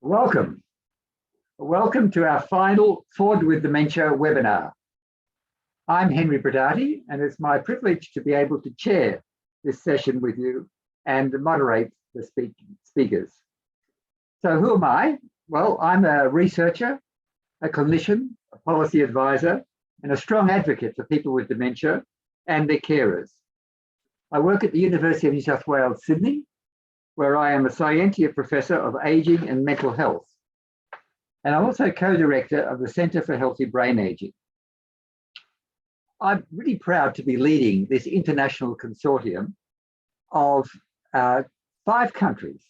Welcome. Welcome to our final Forward with Dementia webinar. I'm Henry Brodaty, and it's my privilege to be able to chair this session with you and moderate the speakers. So who am I? Well, I'm a researcher, a clinician, a policy advisor, and a strong advocate for people with dementia and their carers. I work at the University of New South Wales, Sydney, where I am a Scientia Professor of Aging and Mental Health. And I'm also co-director of the Centre for Healthy Brain Aging. I'm really proud to be leading this international consortium of 5 countries,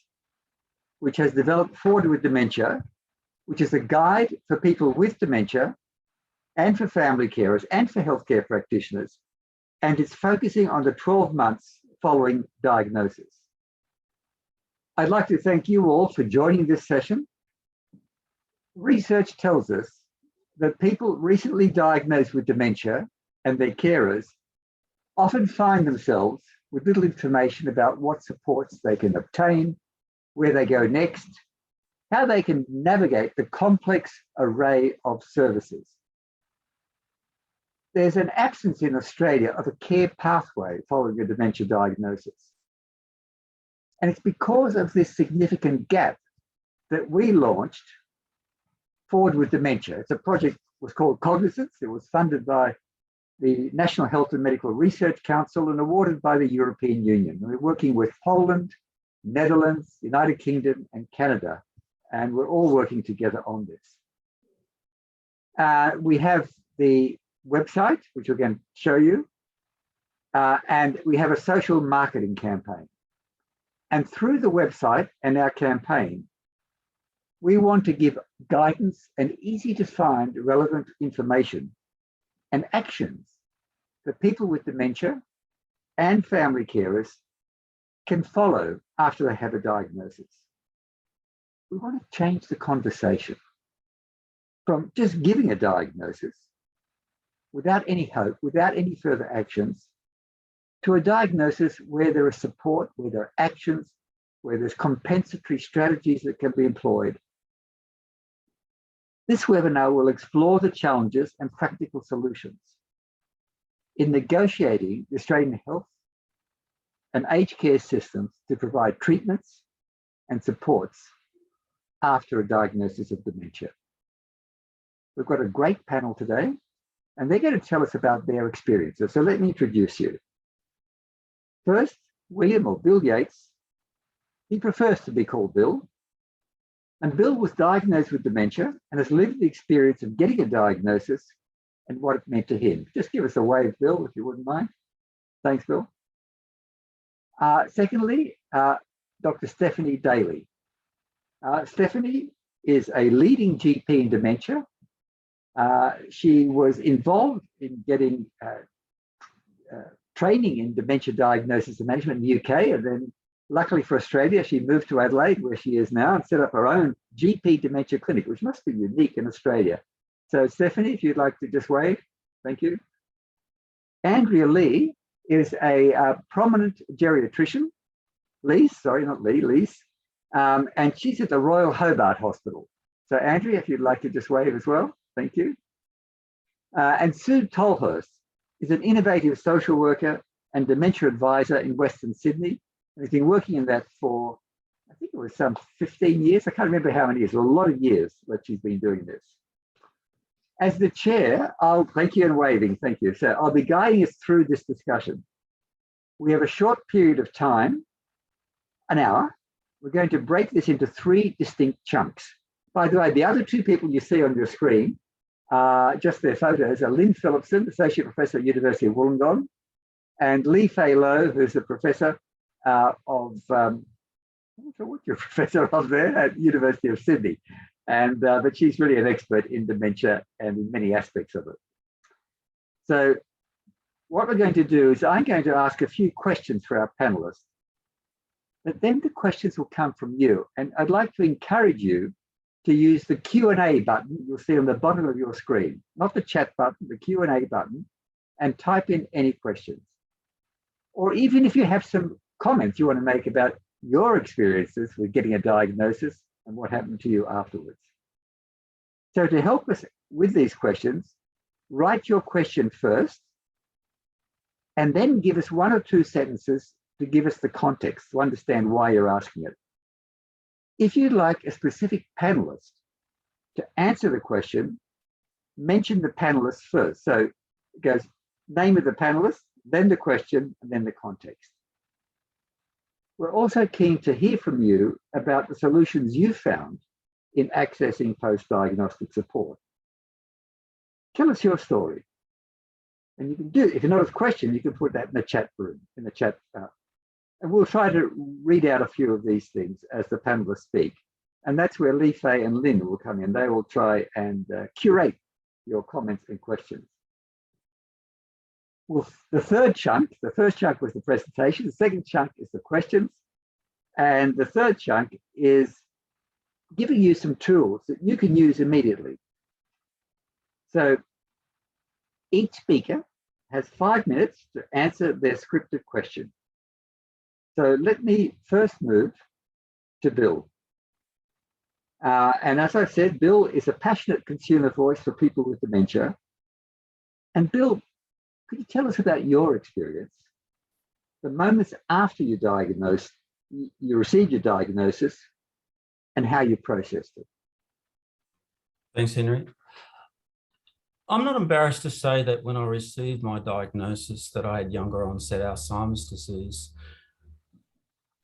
which has developed Forward with Dementia, which is a guide for people with dementia and for family carers and for healthcare practitioners. And it's focusing on the 12 months following diagnosis. I'd like to thank you all for joining this session. Research tells us that people recently diagnosed with dementia and their carers often find themselves with little information about what supports they can obtain, where they go next, how they can navigate the complex array of services. There's an absence in Australia of a care pathway following a dementia diagnosis. And it's because of this significant gap that we launched Forward with Dementia. It's a project that was called Cognizance. It was funded by the National Health and Medical Research Council and awarded by the European Union. We're working with Poland, Netherlands, United Kingdom, and Canada, and we're all working together on this. We have the website, which we're going to show you, and we have a social marketing campaign. And through the website and our campaign, we want to give guidance and easy to find relevant information and actions that people with dementia and family carers can follow after they have a diagnosis. We want to change the conversation from just giving a diagnosis without any hope, without any further actions, to a diagnosis where there is support, where there are actions, where there's compensatory strategies that can be employed. This webinar will explore the challenges and practical solutions in negotiating the Australian health and aged care systems to provide treatments and supports after a diagnosis of dementia. We've got a great panel today, and they're going to tell us about their experiences. So let me introduce you. First, William or Bill Yeates. He prefers to be called Bill. And Bill was diagnosed with dementia and has lived the experience of getting a diagnosis and what it meant to him. Just give us a wave, Bill, if you wouldn't mind. Thanks, Bill. Secondly, Dr. Stephanie Daly. Stephanie is a leading GP in dementia. She was involved in getting training in dementia diagnosis and management in the UK, and then luckily for Australia, she moved to Adelaide, where she is now, and set up her own GP dementia clinic, which must be unique in Australia. So Stephanie, if you'd like to just wave, thank you. Andrea Lee is a prominent geriatrician, Lease, and she's at the Royal Hobart Hospital. So Andrea, if you'd like to just wave as well, thank you. And Sue Tolhurst is an innovative social worker and dementia advisor in Western Sydney. And has been working in that for, I think it was some 15 years. I can't remember how many years, a lot of years that she's been doing this. As the chair, thank you and waving, thank you. So I'll be guiding us through this discussion. We have a short period of time, an hour. We're going to break this into 3 distinct chunks. By the way, the other 2 people you see on your screen, just their photos, are Lynn Phillipson, Associate Professor at University of Wollongong, and Lee Fei Low, who's a professor I'm not sure what you're a professor of there at University of Sydney, and but she's really an expert in dementia and in many aspects of it. So what we're going to do is I'm going to ask a few questions for our panelists, but then the questions will come from you, and I'd like to encourage you to use the Q&A button you'll see on the bottom of your screen, not the chat button, the Q&A button, and type in any questions. Or even if you have some comments you want to make about your experiences with getting a diagnosis and what happened to you afterwards. So to help us with these questions, write your question first, and then give us 1 or 2 sentences to give us the context, to understand why you're asking it. If you'd like a specific panelist to answer the question, mention the panelist first. So it goes name of the panelist, then the question, and then the context. We're also keen to hear from you about the solutions you found in accessing post-diagnostic support. Tell us your story. And you can do, if you're not a question, you can put that in the chat room, in the chat. And we'll try to read out a few of these things as the panelists speak. And that's where Lee Fei and Lynn will come in. They will try and curate your comments and questions. Well, the third chunk, the first chunk was the presentation. The second chunk is the questions. And the third chunk is giving you some tools that you can use immediately. So each speaker has 5 minutes to answer their scripted question. So let me first move to Bill. And as I said, Bill is a passionate consumer voice for people with dementia. And Bill, could you tell us about your experience, the moments after you received your diagnosis, and how you processed it? Thanks, Henry. I'm not embarrassed to say that when I received my diagnosis that I had younger onset Alzheimer's disease,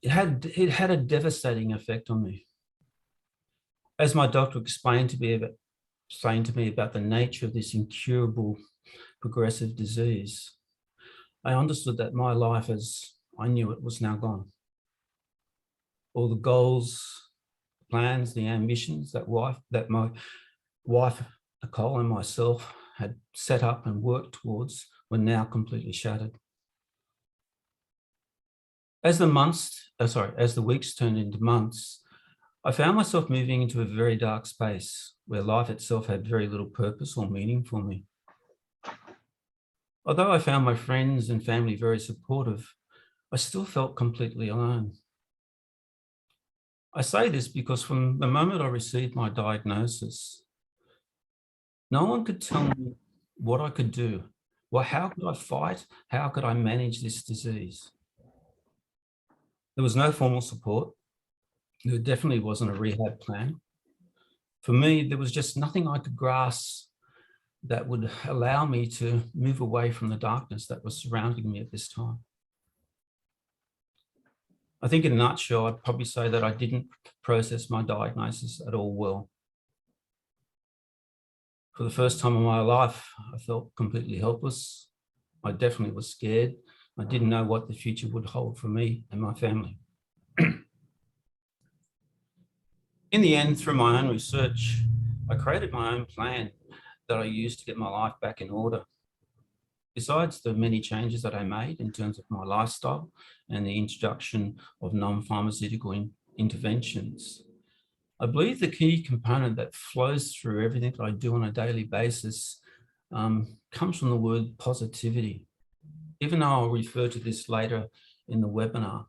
it had a devastating effect on me. As my doctor explained to me about the nature of this incurable progressive disease, I understood that my life as I knew it was now gone. All the goals, plans, the ambitions that my wife, Nicole, and myself had set up and worked towards were now completely shattered. As the weeks turned into months, I found myself moving into a very dark space where life itself had very little purpose or meaning for me. Although I found my friends and family very supportive, I still felt completely alone. I say this because from the moment I received my diagnosis, no one could tell me what I could do. Well, how could I fight? How could I manage this disease? There was no formal support. There definitely wasn't a rehab plan. For me, there was just nothing I could grasp that would allow me to move away from the darkness that was surrounding me at this time. I think in a nutshell, I'd probably say that I didn't process my diagnosis at all well. For the first time in my life, I felt completely helpless. I definitely was scared. I didn't know what the future would hold for me and my family. In the end, through my own research, I created my own plan that I used to get my life back in order. Besides the many changes that I made in terms of my lifestyle and the introduction of non-pharmaceutical interventions, I believe the key component that flows through everything that I do on a daily basis comes from the word positivity. Even though I'll refer to this later in the webinar,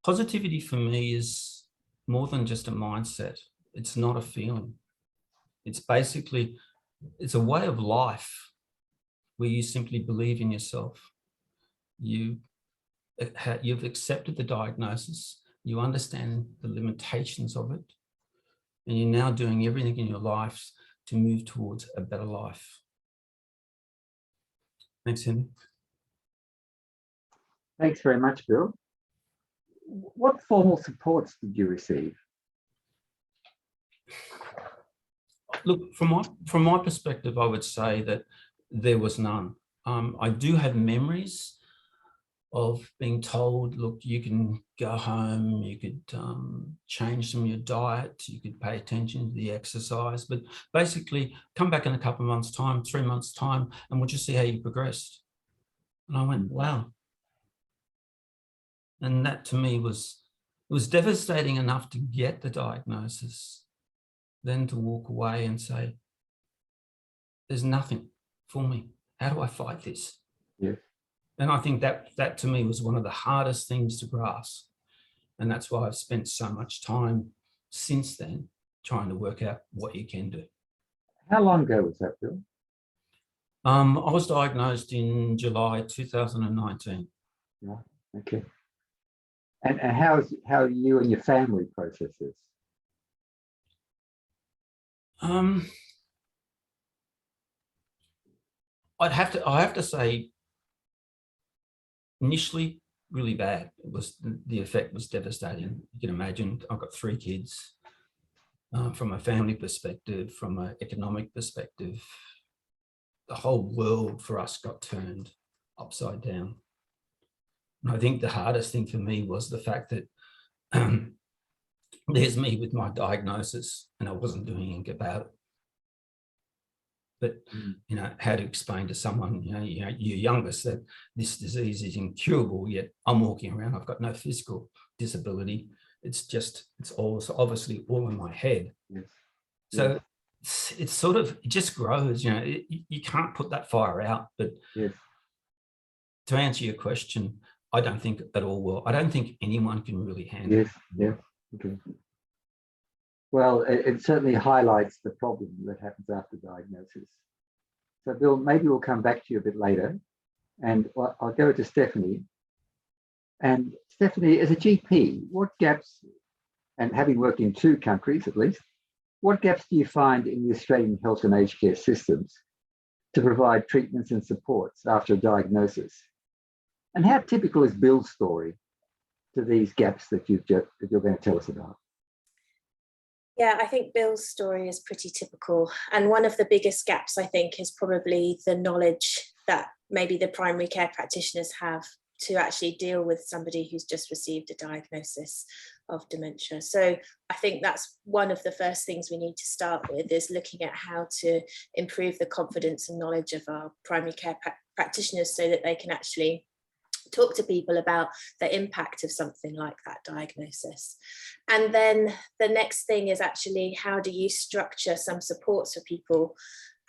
positivity for me is more than just a mindset. It's not a feeling. It's basically, it's a way of life where you simply believe in yourself. You've accepted the diagnosis, you understand the limitations of it, and you're now doing everything in your life to move towards a better life. Thanks, Henry. Thanks very much, Bill. What formal supports did you receive? Look, from my perspective, I would say that there was none. I do have memories of being told, look, you can go home, you could change some of your diet, you could pay attention to the exercise, but basically come back in a couple of months' time, 3 months' time, and we'll just see how you progressed. And I went, wow. And that to me was devastating enough to get the diagnosis, then to walk away and say, there's nothing for me. How do I fight this? Yeah. And I think that to me was one of the hardest things to grasp. And that's why I've spent so much time since then trying to work out what you can do. How long ago was that, Bill? I was diagnosed in July 2019. Yeah, okay. And how you and your family process this? I have to say, initially, really bad. The effect was devastating. You can imagine. I've got 3 kids. From a family perspective, from an economic perspective, the whole world for us got turned upside down. And I think the hardest thing for me was the fact that there's me with my diagnosis and I wasn't doing anything about it. But, you know, how to explain to someone, your youngest, that this disease is incurable, yet I'm walking around, I've got no physical disability. It's obviously all in my head. Yes. So it's sort of, it just grows, you can't put that fire out. But yes. To answer your question, I don't think at all will. I don't think anyone can really handle it. Yes, okay. Well, it certainly highlights the problem that happens after diagnosis. So Bill, maybe we'll come back to you a bit later, and I'll go to Stephanie. And Stephanie, as a GP, what gaps, and having worked in 2 countries at least, what gaps do you find in the Australian health and aged care systems to provide treatments and supports after a diagnosis? And how typical is Bill's story to these gaps that you're going to tell us about? Yeah, I think Bill's story is pretty typical. And one of the biggest gaps, I think, is probably the knowledge that maybe the primary care practitioners have to actually deal with somebody who's just received a diagnosis of dementia. So I think that's one of the first things we need to start with, is looking at how to improve the confidence and knowledge of our primary care practitioners so that they can actually talk to people about the impact of something like that diagnosis. And then the next thing is actually, how do you structure some supports for people?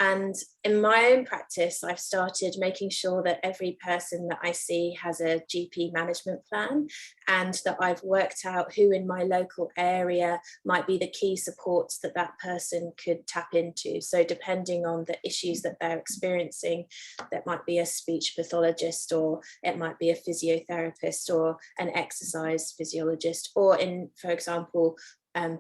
And in my own practice, I've started making sure that every person that I see has a GP management plan, and that I've worked out who in my local area might be the key supports that that person could tap into. So depending on the issues that they're experiencing, that might be a speech pathologist, or it might be a physiotherapist, or an exercise physiologist, or in, for example,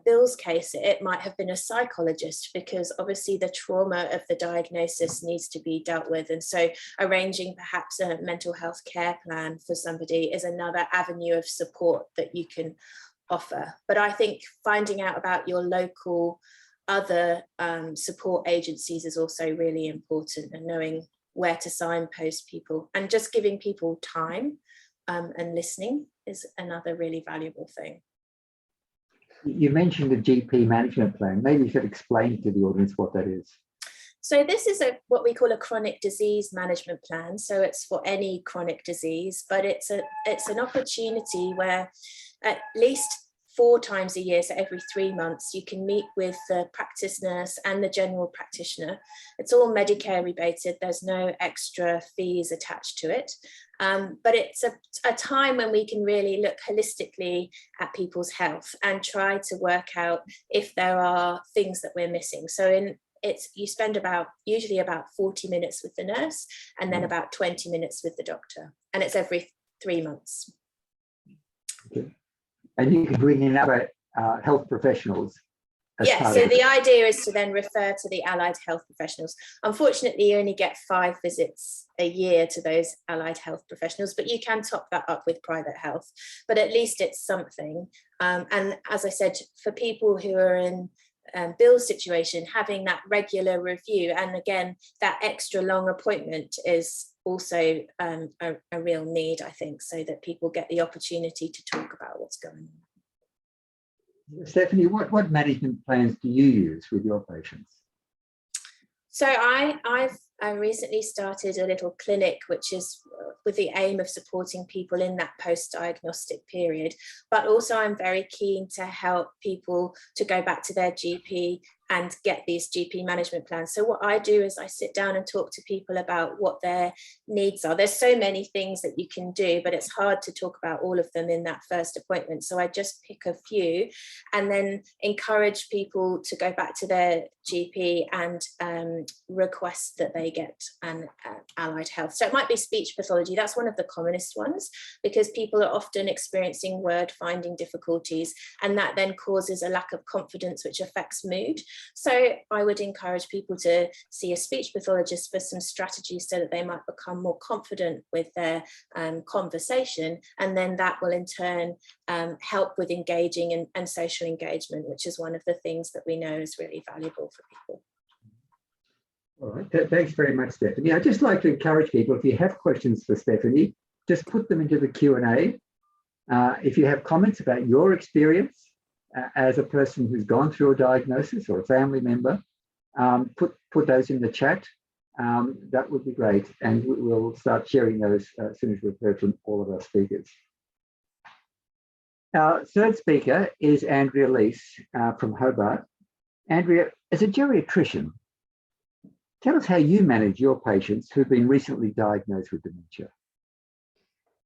Bill's case, it might have been a psychologist, because obviously the trauma of the diagnosis needs to be dealt with. And so arranging perhaps a mental health care plan for somebody is another avenue of support that you can offer. But I think finding out about your local other support agencies is also really important, and knowing where to signpost people, and just giving people time and listening is another really valuable thing. You mentioned the GP management plan. Maybe you should explain to the audience what that is. So this is what we call a chronic disease management plan. So it's for any chronic disease, but it's an opportunity where at least 4 times a year, so every 3 months, you can meet with the practice nurse and the general practitioner. It's all Medicare rebated. There's no extra fees attached to it. But it's a time when we can really look holistically at people's health and try to work out if there are things that we're missing. So you spend usually about 40 minutes with the nurse, and then about 20 minutes with the doctor, and it's every 3 months. Okay. And you can bring in other health professionals. Yeah, so the idea is to then refer to the allied health professionals. Unfortunately, you only get 5 visits a year to those allied health professionals, but you can top that up with private health. But at least it's something. And as I said, for people who are in Bill's situation, having that regular review, and again, that extra long appointment is also a real need, I think, so that people get the opportunity to talk about what's going on. Stephanie, what management plans do you use with your patients? So I've recently started a little clinic, which is with the aim of supporting people in that post-diagnostic period. But also I'm very keen to help people to go back to their GP and get these GP management plans. So what I do is I sit down and talk to people about what their needs are. There's so many things that you can do, but it's hard to talk about all of them in that first appointment. So I just pick a few and then encourage people to go back to their GP and request that they get an allied health. So it might be speech pathology. That's one of the commonest ones, because people are often experiencing word finding difficulties, and that then causes a lack of confidence, which affects mood. So I would encourage people to see a speech pathologist for some strategies so that they might become more confident with their conversation, and then that will in turn help with engaging and social engagement, which is one of the things that we know is really valuable for people. All right, thanks very much, Stephanie. I'd just like to encourage people, if you have questions for Stephanie, just put them into the Q&A. If you have comments about your experience as a person who's gone through a diagnosis or a family member, put those in the chat. That would be great. And we'll start sharing those as soon as we've heard from all of our speakers. Our third speaker is Andrea Yeates from Hobart. Andrea, as a geriatrician, tell us how you manage your patients who've been recently diagnosed with dementia.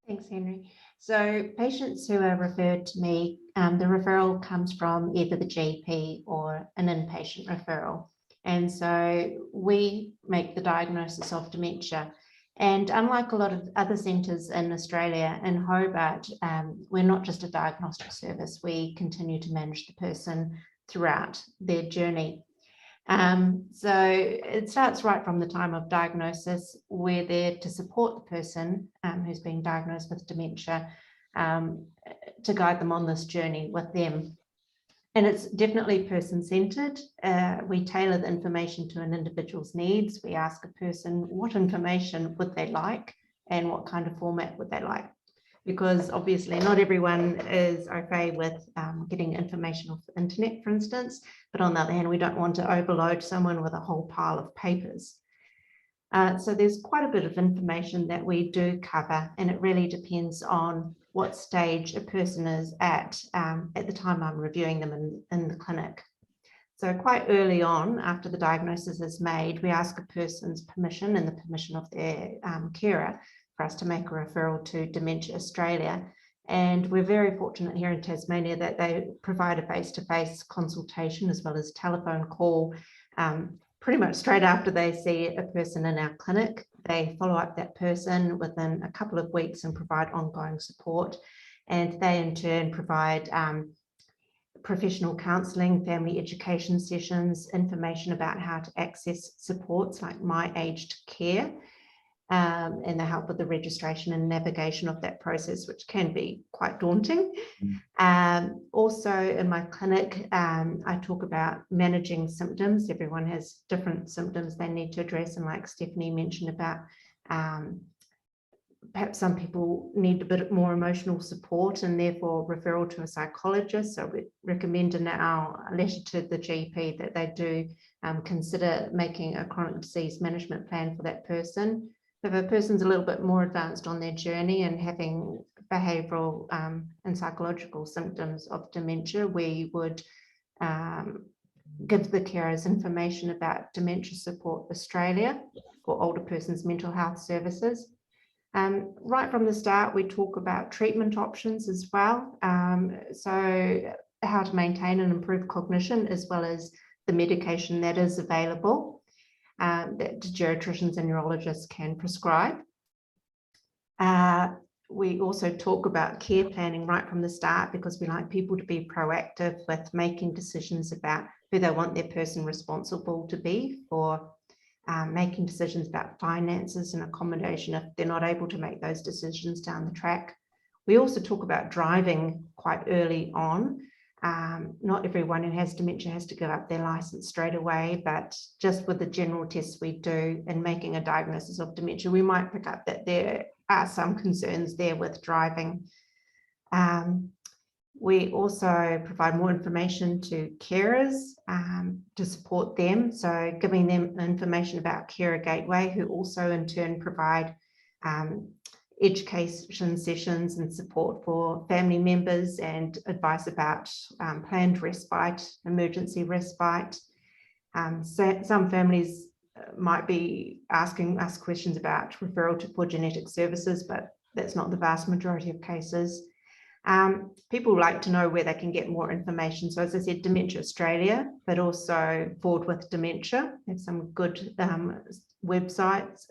Thanks, Henry. So patients who are referred to me, the referral comes from either the GP or an inpatient referral. And so we make the diagnosis of dementia. And unlike a lot of other centres in Australia, in Hobart, we're not just a diagnostic service. We continue to manage the person throughout their journey. So it starts right from the time of diagnosis. We're there to support the person who's been diagnosed with dementia, to guide them on this journey with them. And it's definitely person-centered. We tailor the information to an individual's needs. We ask a person what information would they like and what kind of format would they like. Because obviously not everyone is okay with getting information off the internet, for instance, but on the other hand, we don't want to overload someone with a whole pile of papers. So there's quite a bit of information that we do cover, and it really depends on what stage a person is at the time I'm reviewing them in the clinic. So quite early on, after the diagnosis is made, we ask a person's permission and the permission of their carer for us to make a referral to Dementia Australia. And we're very fortunate here in Tasmania that they provide a face-to-face consultation as well as telephone call pretty much straight after they see a person in our clinic. They follow up that person within a couple of weeks and provide ongoing support. And they in turn provide professional counselling, family education sessions, information about how to access supports like My Aged Care, and they help with the registration and navigation of that process, which can be quite daunting. Also in my clinic, I talk about managing symptoms. Everyone has different symptoms they need to address, and like Stephanie mentioned about perhaps some people need a bit more emotional support and therefore referral to a psychologist. So we recommend in our letter to the GP that they do consider making a chronic disease management plan for that person. If a person's a little bit more advanced on their journey and having behavioural and psychological symptoms of dementia, we would give the carers information about Dementia Support Australia for older persons' mental health services. Right from the start, we talk about treatment options as well. So how to maintain and improve cognition, as well as the medication that is available that geriatricians and neurologists can prescribe. We also talk about care planning right from the start, because we like people to be proactive with making decisions about who they want their person responsible to be for, making decisions about finances and accommodation if they're not able to make those decisions down the track. We also talk about driving quite early on. Not everyone who has dementia has to give up their license straight away, but just with the general tests we do in making a diagnosis of dementia, we might pick up that there are some concerns there with driving. We also provide more information to carers to support them. So giving them information about Carer Gateway, who also in turn provide education sessions and support for family members and advice about planned respite, emergency respite. Some families might be asking us questions about referral for genetic services, but that's not the vast majority of cases. People like to know where they can get more information. So as I said, Dementia Australia, but also Forward with Dementia have some good websites.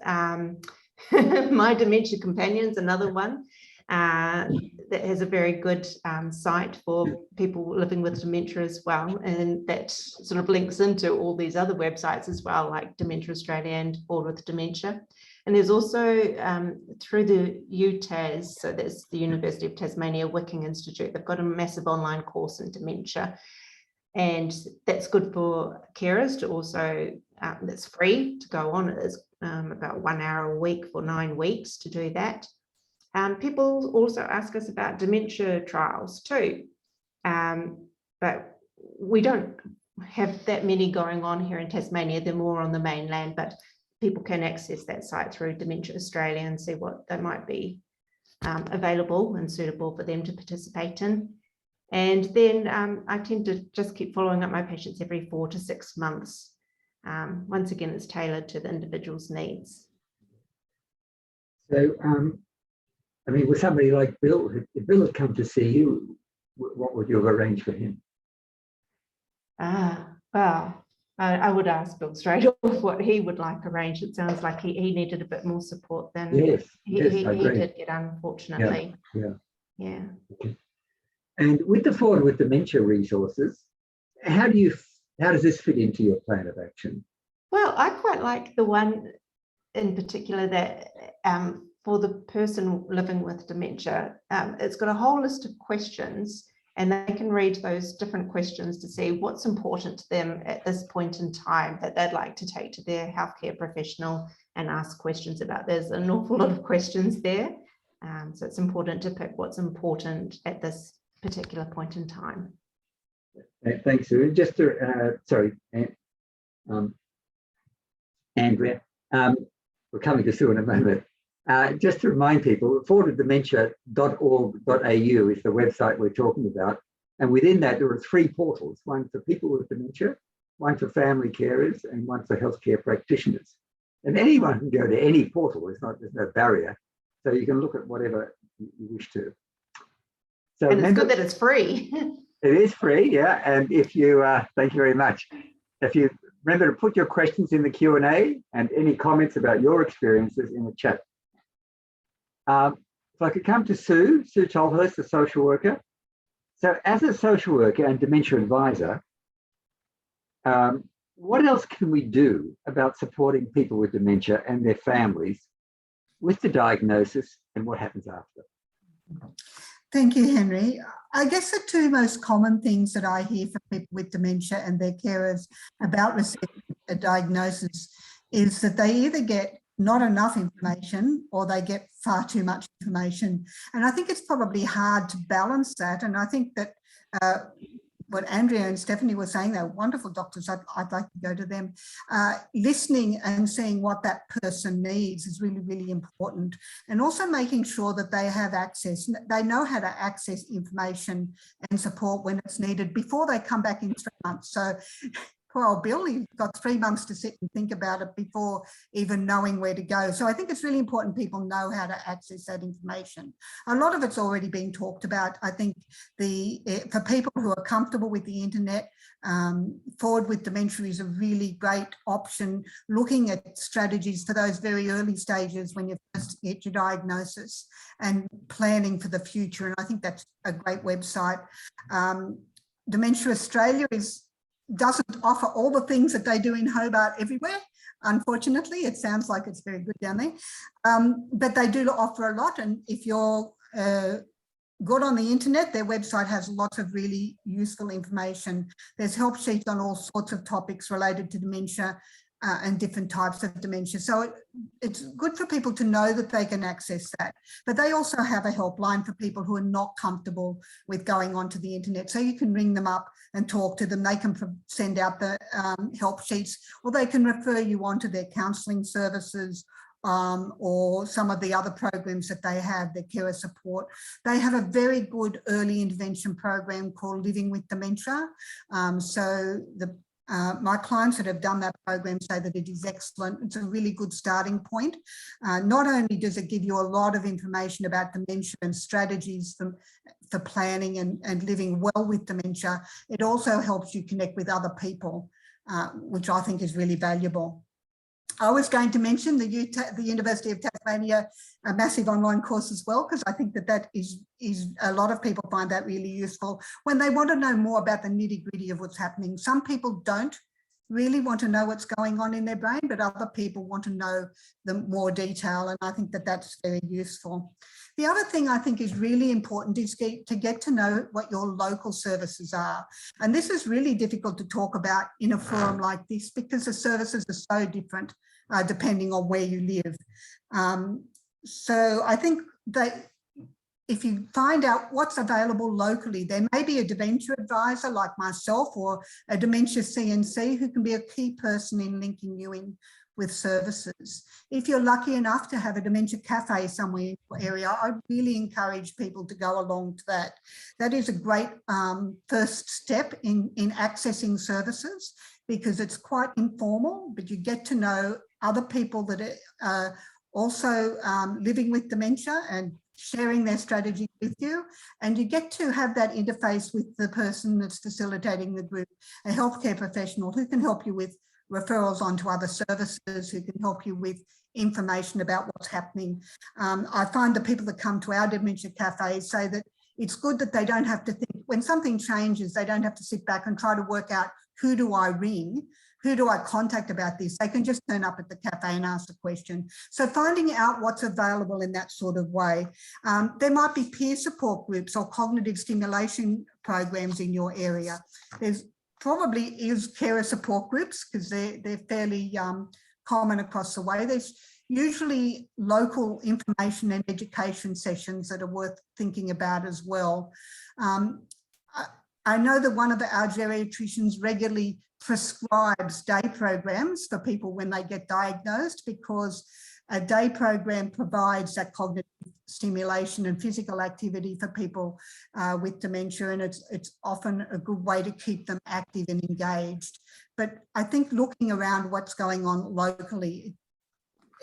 My Dementia Companion's another one that has a very good site for people living with dementia as well. And that sort of links into all these other websites as well, like Dementia Australia and Forward with Dementia. And there's also through the UTAS, so that's the University of Tasmania Wicking Institute, they've got a massive online course in dementia. And that's good for carers to also, that's free to go on. It is about 1 hour a week for 9 weeks to do that. People also ask us about dementia trials too, but we don't have that many going on here in Tasmania. They're more on the mainland, but people can access that site through Dementia Australia and see what they might be available and suitable for them to participate in. And then I tend to just keep following up my patients every 4 to 6 months. Once again, it's tailored to the individual's needs. So, I mean, with somebody like Bill, if Bill had come to see you, what would you have arranged for him? Well, I would ask Bill straight off what he would like arranged. It sounds like he needed a bit more support than Yes, he did get, unfortunately. Yeah. Okay. And with the Forward with Dementia resources, how does this fit into your plan of action? Well, I quite like the one in particular that for the person living with dementia, it's got a whole list of questions, and they can read those different questions to see what's important to them at this point in time that they'd like to take to their healthcare professional and ask questions about. There's an awful lot of questions there. So it's important to pick what's important at this particular point in time. Thanks, Sue. Just to, sorry, Andrea, we're coming to Sue in a moment. Just to remind people, forwardwithdementia.org.au is the website we're talking about. And within that, there are 3 portals, one for people with dementia, one for family carers, and one for healthcare practitioners. And anyone can go to any portal, there's no barrier. So you can look at whatever you wish to. So and it's good that it's free. It is free, yeah. And if you, thank you very much. If you remember to put your questions in the Q&A and any comments about your experiences in the chat. If I could come to Sue Tolhurst, the social worker. So as a social worker and dementia advisor, what else can we do about supporting people with dementia and their families with the diagnosis and what happens after? Thank you, Henry. I guess the 2 most common things that I hear from people with dementia and their carers about receiving a diagnosis is that they either get not enough information or they get far too much information. And I think it's probably hard to balance that. And I think that what Andrea and Stephanie were saying, they're wonderful doctors. I'd like to go to them. Listening and seeing what that person needs is really, really important. And also making sure that they have access, they know how to access information and support when it's needed before they come back in 3 months. So poor old Bill, he's got 3 months to sit and think about it before even knowing where to go. So I think it's really important people know how to access that information. A lot of it's already been talked about. I think for people who are comfortable with the internet, Forward with Dementia is a really great option, looking at strategies for those very early stages when you first get your diagnosis and planning for the future. And I think that's a great website. Dementia Australia doesn't offer all the things that they do in Hobart everywhere. Unfortunately, it sounds like it's very good down there, but they do offer a lot. And if you're good on the internet, their website has lots of really useful information. There's help sheets on all sorts of topics related to dementia and different types of dementia. So it's good for people to know that they can access that. But they also have a helpline for people who are not comfortable with going onto the internet. So you can ring them up and talk to them. They can send out the help sheets, or they can refer you on to their counselling services or some of the other programs that they have, their carer support. They have a very good early intervention program called Living with Dementia. So My clients that have done that program say that it is excellent. It's a really good starting point. Not only does it give you a lot of information about dementia and strategies for planning and living well with dementia, it also helps you connect with other people, which I think is really valuable. I was going to mention the University of Tasmania a massive online course as well, because I think that is a lot of people find that really useful when they want to know more about the nitty-gritty of what's happening. Some people don't really want to know what's going on in their brain, but other people want to know the more detail, and I think that that's very useful. The other thing I think is really important is to get to know what your local services are. And this is really difficult to talk about in a forum like this because the services are so different depending on where you live. So I think that if you find out what's available locally, there may be a dementia advisor like myself or a dementia CNC who can be a key person in linking you in with services. If you're lucky enough to have a dementia cafe somewhere in your area, I really encourage people to go along to that. That is a great first step in accessing services because it's quite informal, but you get to know other people that are also living with dementia and sharing their strategy with you, and you get to have that interface with the person that's facilitating the group, a healthcare professional who can help you with referrals onto other services, who can help you with information about what's happening. I find the people that come to our dementia cafes say that it's good that they don't have to think, when something changes, they don't have to sit back and try to work out who do I ring, who do I contact about this? They can just turn up at the cafe and ask a question. So finding out what's available in that sort of way. There might be peer support groups or cognitive stimulation programs in your area. There's probably is carer support groups because they're fairly common across the way. There's usually local information and education sessions that are worth thinking about as well. I know that one of our geriatricians regularly prescribes day programs for people when they get diagnosed, because a day program provides that cognitive stimulation and physical activity for people with dementia, and it's often a good way to keep them active and engaged. But I think looking around what's going on locally,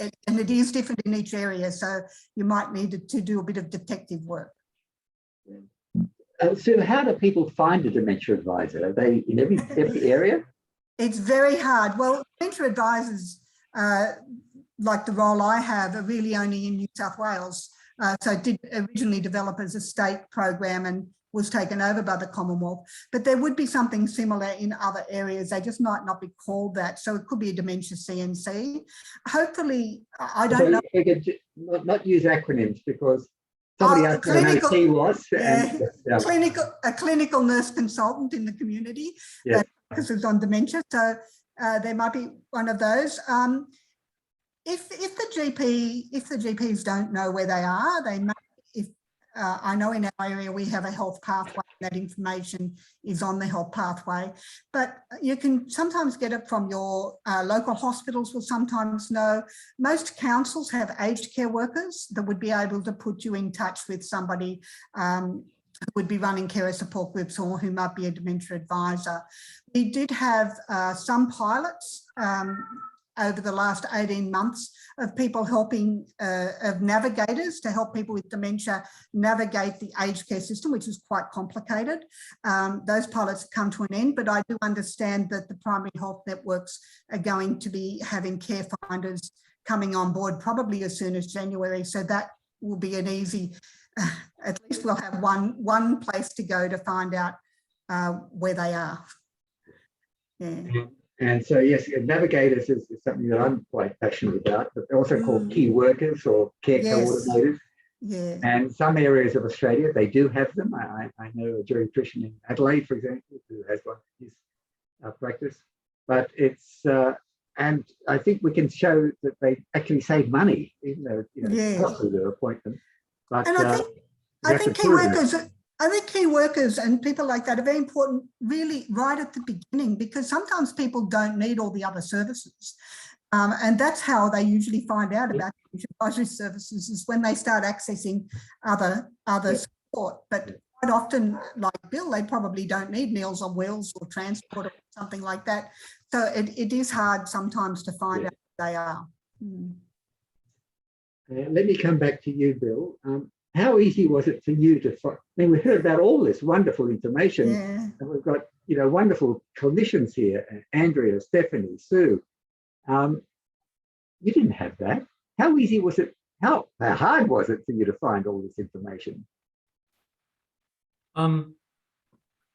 and it is different in each area, so you might need to do a bit of detective work. So how do people find a dementia advisor? Are they in every area? It's very hard. Well, dementia advisors, like the role I have, are really only in New South Wales. So it did originally develop as a state program and was taken over by the Commonwealth. But there would be something similar in other areas. They just might not be called that. So it could be a dementia CNC. Hopefully, I don't know. We could not use acronyms because somebody asked what an OT was. Yeah, and, a clinical nurse consultant in the community that focuses on dementia. So there might be one of those. If the GPs don't know where they are, they may. I know in our area we have a health pathway. That information is on the health pathway, but you can sometimes get it from your local hospitals. Will sometimes know. Most councils have aged care workers that would be able to put you in touch with somebody who would be running carer support groups or who might be a dementia advisor. We did have some pilots over the last 18 months of people helping, of navigators to help people with dementia navigate the aged care system, which is quite complicated. Those pilots have come to an end, but I do understand that the primary health networks are going to be having care finders coming on board probably as soon as January. So that will be an easy, at least we'll have one place to go to find out where they are. Yeah. And so, yes, navigators is something that I'm quite passionate about, but they're also called key workers or care coordinators. Yeah. And some areas of Australia, they do have them. I know a geriatrician in Adelaide, for example, who has one in his practice. But it's, and I think we can show that they actually save money, even though it's costly to appoint them. But and I think key workers and people like that are very important really right at the beginning, because sometimes people don't need all the other services. And that's how they usually find out about advisory services, is when they start accessing other support. But quite often, like Bill, they probably don't need Meals on Wheels or transport or something like that. So it is hard sometimes to find out who they are. Let me come back to you, Bill. How easy was it for you to find? I mean, we heard about all this wonderful information, Yeah. and we've got, you know, wonderful clinicians here, Andrea, Stephanie, Sue. You didn't have that. How easy was it? How hard was it for you to find all this information?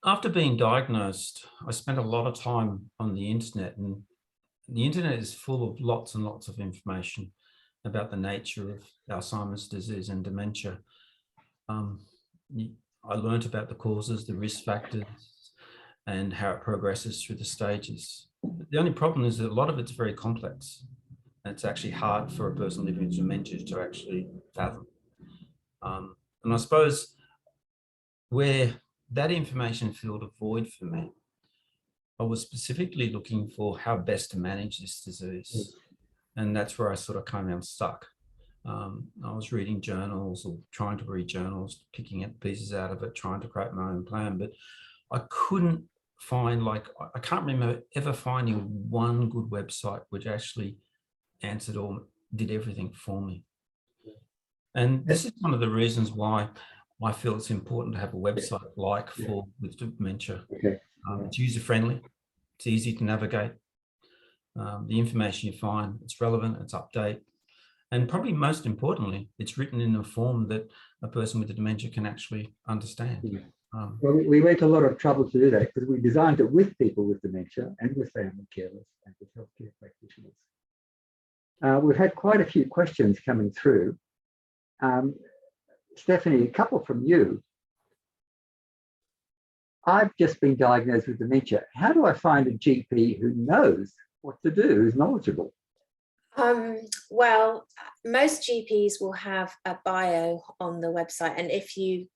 After being diagnosed, I spent a lot of time on the internet, and the internet is full of lots and lots of information about the nature of Alzheimer's disease and dementia. I learned about the causes, the risk factors, and how it progresses through the stages. The only problem is that a lot of it's very complex. And it's actually hard for a person living with dementia to actually fathom. And I suppose where that information filled a void for me, I was specifically looking for how best to manage this disease. And that's where I sort of came unstuck. I was reading journals or trying to read journals, picking up pieces out of it, trying to create my own plan, but I couldn't find, like, I can't remember ever finding one good website which actually answered or did everything for me. And this is one of the reasons why I feel it's important to have a website like for with dementia. It's user-friendly, it's easy to navigate. The information you find, it's relevant, it's up-to-date, and probably most importantly, it's written in a form that a person with dementia can actually understand. Well, we went to a lot of trouble to do that because we designed it with people with dementia and with family carers and with healthcare practitioners. We've had quite a few questions coming through. Stephanie, a couple from you. I've just been diagnosed with dementia. How do I find a GP who knows what to do, who's knowledgeable? Well, most GPs will have a bio on the website, and if you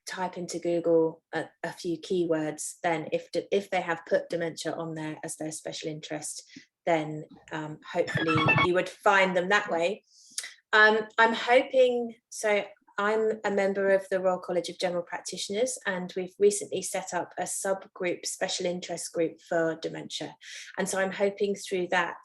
type into Google a few keywords, then if they have put dementia on there as their special interest, then hopefully you would find them that way. I'm hoping, so I'm a member of the Royal College of General Practitioners, and we've recently set up a subgroup special interest group for dementia. And so I'm hoping through that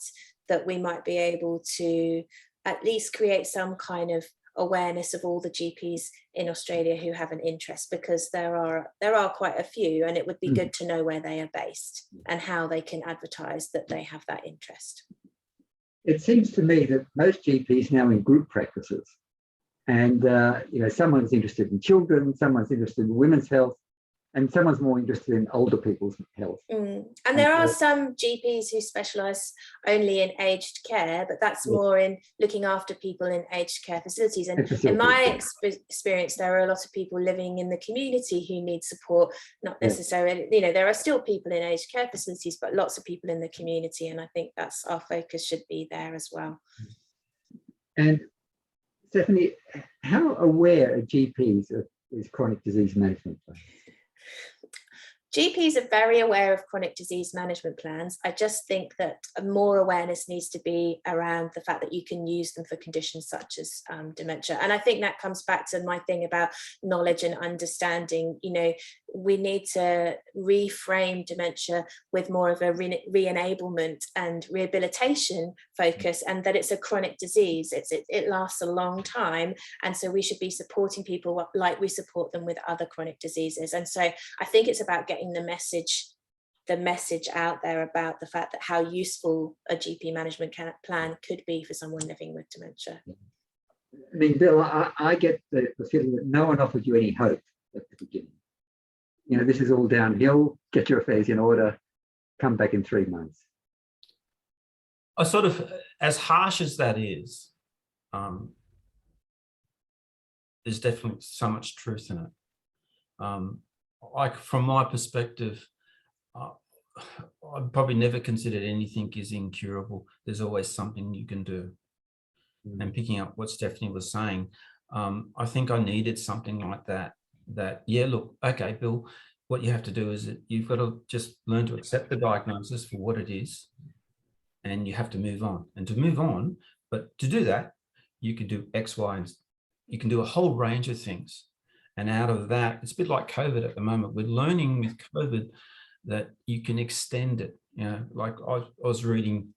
we might be able to at least create some kind of awareness of all the GPs in Australia who have an interest, because there are quite a few, and it would be good to know where they are based and how they can advertise that they have that interest. It seems to me that most GPs now in group practices, and you know, someone's interested in children, someone's interested in women's health, and someone's more interested in older people's health. And there are some GPs who specialise only in aged care, but that's more in looking after people in aged care facilities. And in my experience, there are a lot of people living in the community who need support, not necessarily, you know, there are still people in aged care facilities, but lots of people in the community. And I think that's our focus should be there as well. And Stephanie, how aware are GPs of these chronic disease management plans? GPs are very aware of chronic disease management plans. I just think that more awareness needs to be around the fact that you can use them for conditions such as dementia. And I think that comes back to my thing about knowledge and understanding. You know, we need to reframe dementia with more of a re-enablement and rehabilitation focus, and that it's a chronic disease. It lasts a long time. And so we should be supporting people like we support them with other chronic diseases. And so I think it's about getting the message out there about the fact that how useful a GP management plan could be for someone living with dementia. I mean, Bill, I get the feeling that no one offered you any hope at the beginning. You know, this is all downhill, get your affairs in order, come back in 3 months. I sort of, as harsh as that is, there's definitely so much truth in it. Like, from my perspective, I've probably never considered anything is incurable. There's always something you can do. And picking up what Stephanie was saying, I think I needed something like that. Yeah, look, okay, Bill, what you have to do is that you've got to just learn to accept the diagnosis for what it is, and you have to move on. And to move on, but to do that, you can do X, Y, and you can do a whole range of things. And out of that, it's a bit like COVID at the moment. We're learning with COVID that you can extend it. You know, like I was reading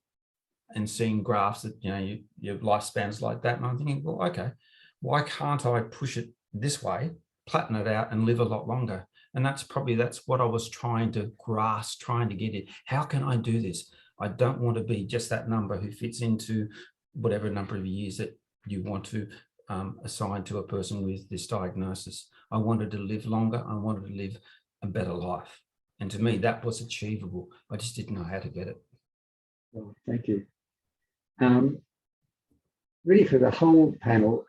and seeing graphs that, you know, your lifespan's like that. And I'm thinking, well, okay, why can't I push it this way, flatten it out and live a lot longer? And that's what I was trying to grasp, trying to get it. How can I do this? I don't want to be just that number who fits into whatever number of years that you want to assign to a person with this diagnosis. I wanted to live longer. I wanted to live a better life. And to me, that was achievable. I just didn't know how to get it. Well, thank you. Really, for the whole panel,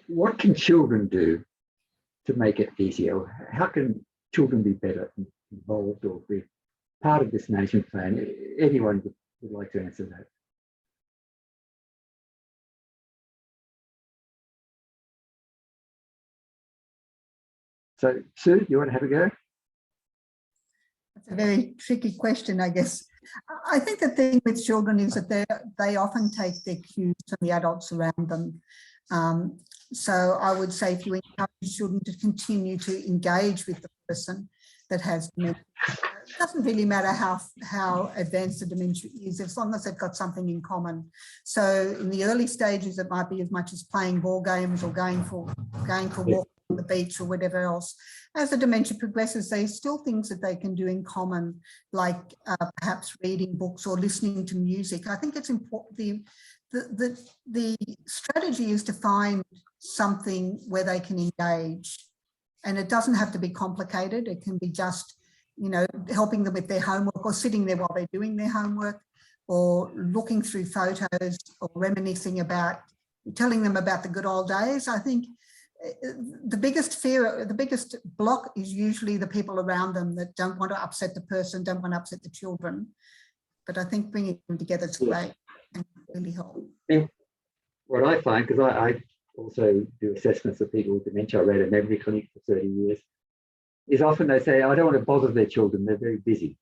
what can children do to make it easier? How can children be better involved or be part of this management plan? Anyone would like to answer that. So, Sue, you want to have a go? That's a very tricky question, I guess. I think the thing with children is that they often take their cues from the adults around them. So I would say if you encourage children to continue to engage with the person that has dementia, it doesn't really matter how advanced the dementia is, as long as they've got something in common. So in the early stages, it might be as much as playing ball games or going for walks on the beach or whatever else. As the dementia progresses, there's still things that they can do in common, like perhaps reading books or listening to music. I think it's important. The strategy is to find something where they can engage, and it doesn't have to be complicated. It can be just, you know, helping them with their homework or sitting there while they're doing their homework or looking through photos or reminiscing about, telling them about the good old days. I think the biggest block is usually the people around them that don't want to upset the person, don't want to upset the children. But I think bringing them together is great and really help. And what I find, because I also do assessments of people with dementia, I ran a memory clinic for 30 years, is often they say, I don't want to bother their children, they're very busy.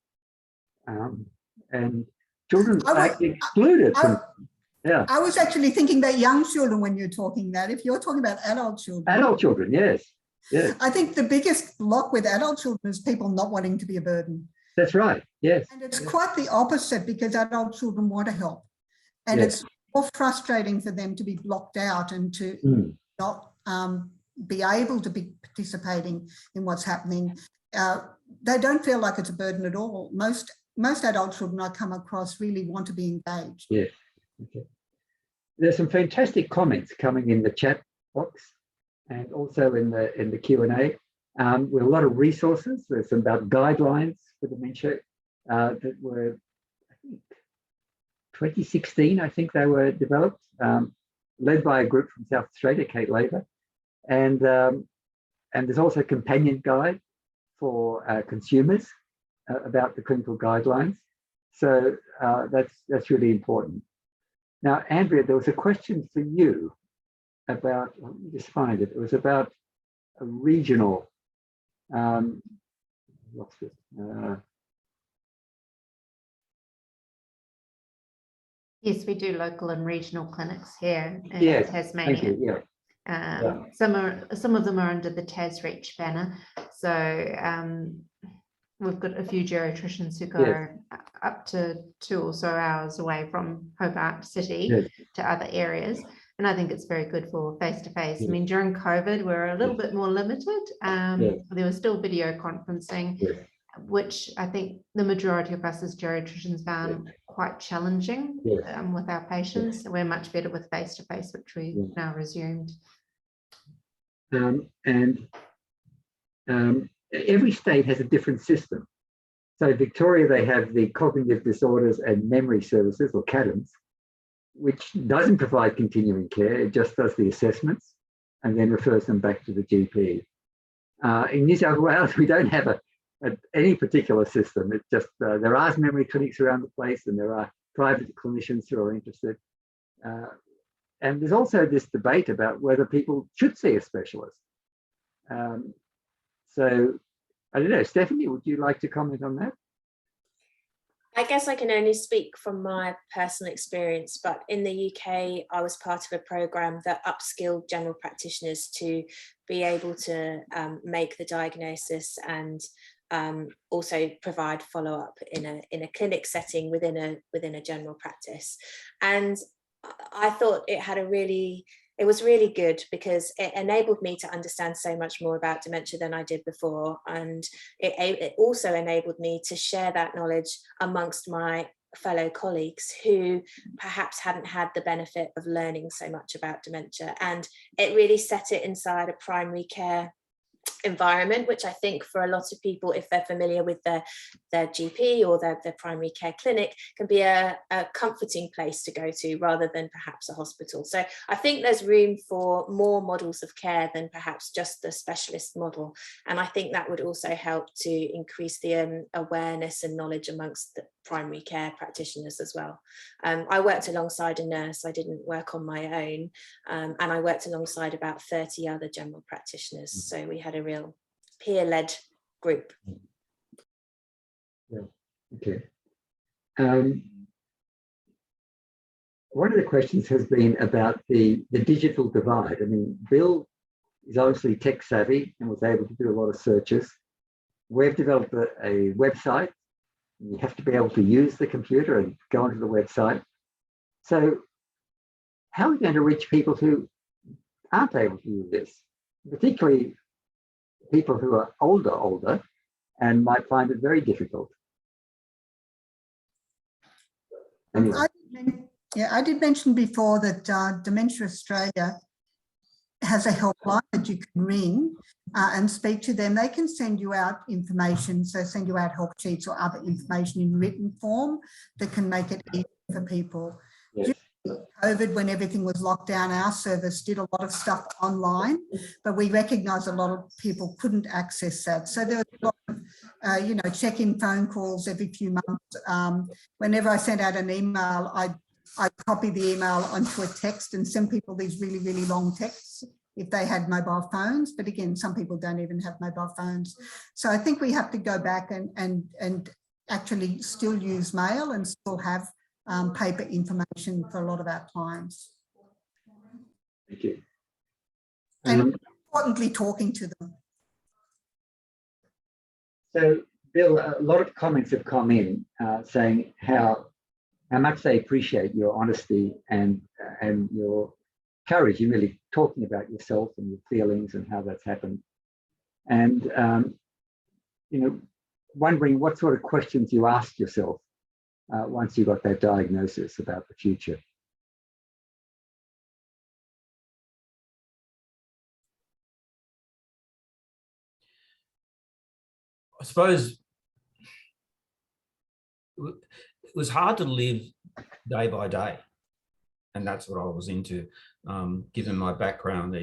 And children are actually excluded from, yeah. I was actually thinking about young children when you're talking that. If you're talking about adult children. Adult children, yes. Yes. I think the biggest block with adult children is people not wanting to be a burden. That's right, yes. And it's quite the opposite, because adult children want to help. And Yes. it's more frustrating for them to be blocked out and to not be able to be participating in what's happening. They don't feel like it's a burden at all. Most adult children I come across really want to be engaged. Yes. Okay. There's some fantastic comments coming in the chat box and also in the Q&A. With a lot of resources. There's some about guidelines for dementia that were, I think, 2016, I think they were developed, led by a group from South Australia, Kate Laver. And there's also a companion guide for consumers about the clinical guidelines. So that's really important. Now, Andrea, there was a question for you about, let me just find it. It was about a regional, what's this? Yes, we do local and regional clinics here in Yes, Tasmania. thank you, yeah. Some of them are under the TasReach banner. So we've got a few geriatricians who go up to 2 or so hours away from Hobart City to other areas. And I think it's very good for face-to-face. I mean, during COVID, we're a little bit more limited. There was still video conferencing, which I think the majority of us as geriatricians found quite challenging with our patients. We're much better with face-to-face, which we now resumed. Every state has a different system. So Victoria, they have the Cognitive Disorders and Memory Services, or CADMS, which doesn't provide continuing care. It just does the assessments and then refers them back to the GP. In New South Wales, we don't have any particular system. It's just there are memory clinics around the place, and there are private clinicians who are interested. And there's also this debate about whether people should see a specialist. So I don't know, Stephanie, would you like to comment on that? I guess I can only speak from my personal experience, but in the UK, I was part of a programme that upskilled general practitioners to be able to make the diagnosis and also provide follow-up in a clinic setting within a general practice. And I thought it was really good because it enabled me to understand so much more about dementia than I did before. And it also enabled me to share that knowledge amongst my fellow colleagues who perhaps hadn't had the benefit of learning so much about dementia. And it really set it inside a primary care environment, which I think for a lot of people, if they're familiar with their GP or their primary care clinic, can be a comforting place to go to rather than perhaps a hospital. So I think there's room for more models of care than perhaps just the specialist model. And I think that would also help to increase the awareness and knowledge amongst the primary care practitioners as well. I worked alongside a nurse, I didn't work on my own, and I worked alongside about 30 other general practitioners. So we had a real peer-led group. Yeah. Okay. One of the questions has been about the digital divide. I mean, Bill is obviously tech savvy and was able to do a lot of searches. We've developed a website. You have to be able to use the computer and go onto the website. So how are we going to reach people who aren't able to use this, particularly people who are older and might find it very difficult? I did mention before that Dementia Australia has a helpline that you can ring and speak to them. They can send you out information, so send you out help sheets or other information in written form that can make it easy for people. Yes. During COVID, when everything was locked down, our service did a lot of stuff online, but we recognise a lot of people couldn't access that. So there was a lot of, check-in phone calls every few months. Whenever I sent out an email, I'd copy the email onto a text and send people these really, really long texts if they had mobile phones. But again, some people don't even have mobile phones. So I think we have to go back and actually still use mail and still have paper information for a lot of our clients. Thank you. And importantly, talking to them. So, Bill, a lot of comments have come in saying how much they appreciate your honesty and your courage in really talking about yourself and your feelings and how that's happened. And, wondering what sort of questions you asked yourself once you got that diagnosis about the future. I suppose it was hard to live day by day, and that's what I was into. Given my background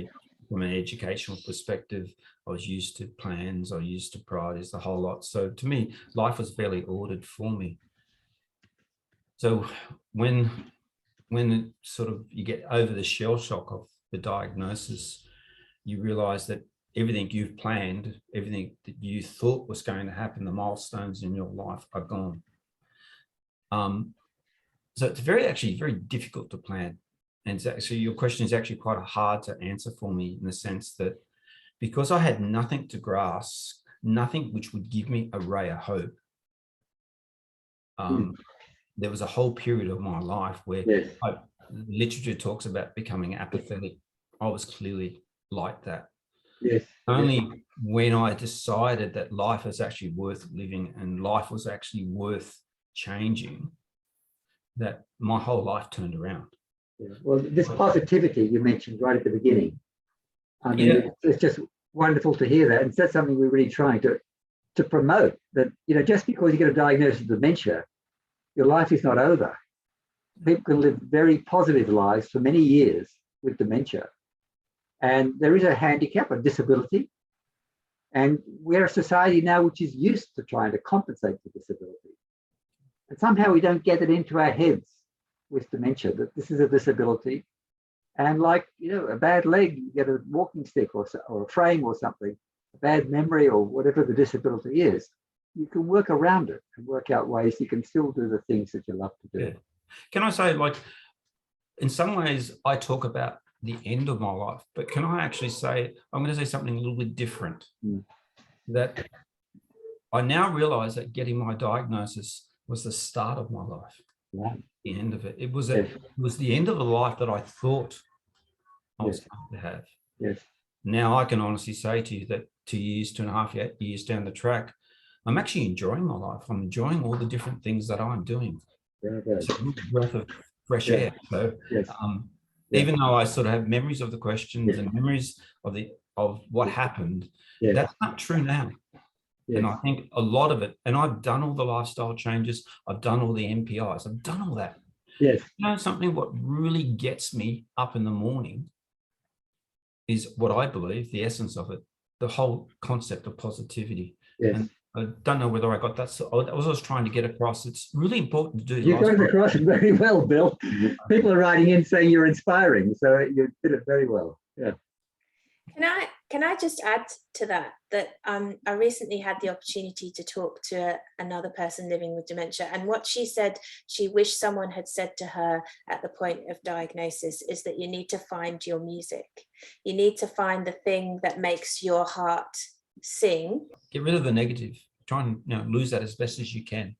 from an educational perspective, I was used to plans, I used to priorities, the whole lot. So to me, life was fairly ordered for me. So when sort of you get over the shell shock of the diagnosis, you realise that everything you've planned, everything that you thought was going to happen, the milestones in your life are gone. So it's actually very difficult to plan. And so your question is actually quite hard to answer for me, in the sense that because I had nothing to grasp, nothing which would give me a ray of hope, there was a whole period of my life where literature talks about becoming apathetic. I was clearly like that. Yes. Only when I decided that life is actually worth living and life was actually worth changing, that my whole life turned around. Yeah. Well, this positivity you mentioned right at the beginning, I mean, it's just wonderful to hear that. And that's something we're really trying to promote, that, just because you get a diagnosis of dementia, your life is not over. People can live very positive lives for many years with dementia. And there is a handicap, a disability. And we're a society now which is used to trying to compensate for disability. And somehow we don't get it into our heads with dementia that this is a disability. And like, a bad leg, you get a walking stick or a frame or something, a bad memory or whatever the disability is. you can work around it and work out ways you can still do the things that you love to do. Yeah. Can I say, like, in some ways, I talk about the end of my life, but can I actually say, I'm going to say something a little bit different. That I now realize that getting my diagnosis was the start of my life. Yeah. The end of it. It was the end of the life that I thought I was going to have. Yes. Now I can honestly say to you that 2 years, 2.5 years down the track, I'm actually enjoying my life. I'm enjoying all the different things that I'm doing. It's a breath of fresh air. So even though I sort of have memories of the questions and memories of what happened, that's not true now. Yes. And I think a lot of it, and I've done all the lifestyle changes, I've done all the MPIs, I've done all that. Yes. You know, something what really gets me up in the morning is what I believe, the essence of it, the whole concept of positivity. Yes. And I don't know whether I got that. So I was trying to get across. It's really important to do. You got it across very well, Bill. People are writing in saying you're inspiring, so you did it very well. Yeah. Can I just add to that I recently had the opportunity to talk to another person living with dementia, and what she said she wished someone had said to her at the point of diagnosis is that you need to find your music. You need to find the thing that makes your heart sing. Get rid of the negative. Try and lose that as best as you can.